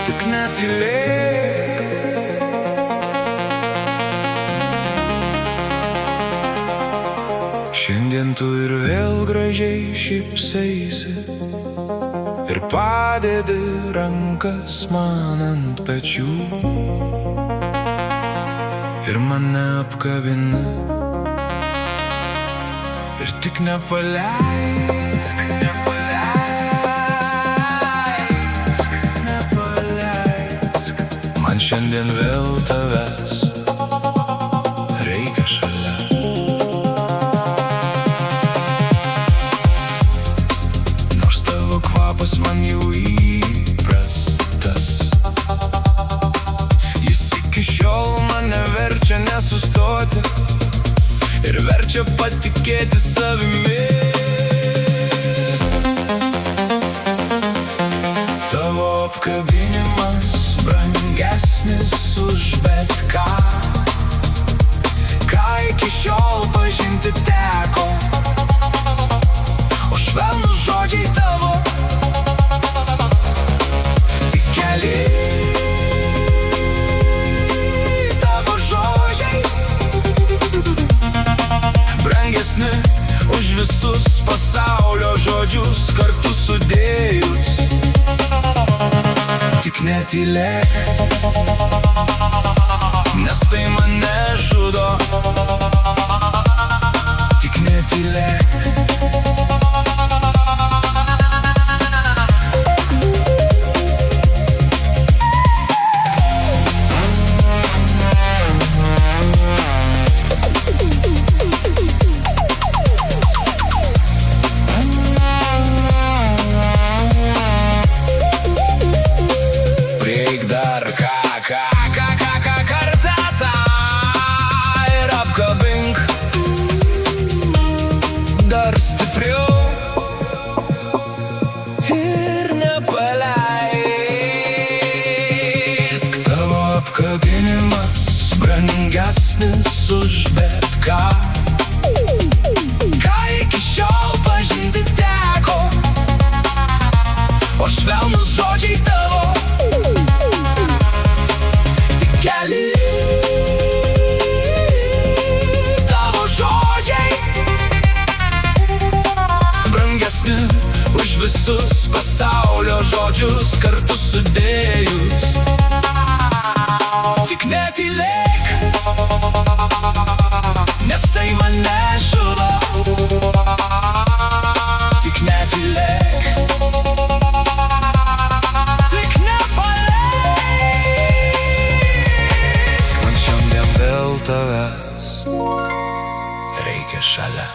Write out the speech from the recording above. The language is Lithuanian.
Tik netylėk. Šiandien tu ir vėl gražiai šypsaisi ir padedi rankas man ant pečių ir mane apkabini ir tik nepaleisk, nepaleisk. Man šiandien vėl tavęs reikia šalia. Nors tavo kvapas man jau įprastas, jis iki šiol mane verčia nesustoti ir verčia patikėti savimi. Tavo apkabinimas brangesnis už bet ką, ką iki šiol pažinti teko. O švelnūs žodžiai tavo tik keli. Tavo žodžiai brangesni už visus pasaulio žodžius kartu sudėjus. Tik netylėk, nes tai mane žudo. Tik netylėk. Dar kartą tą ir apkabink dar stipriau ir nepaleisk. Tavo apkabinimas brangesnis už bet ką, ką iki šiol pažinti teko. O švelnūs žodžiai tavo keli. Tavo žodžiai brangesni už visus pasaulio žodžius kartu sudėjus. Tik netylėk, nes tai mane žudo. Tik netylėk. Tavęs reikia šalia.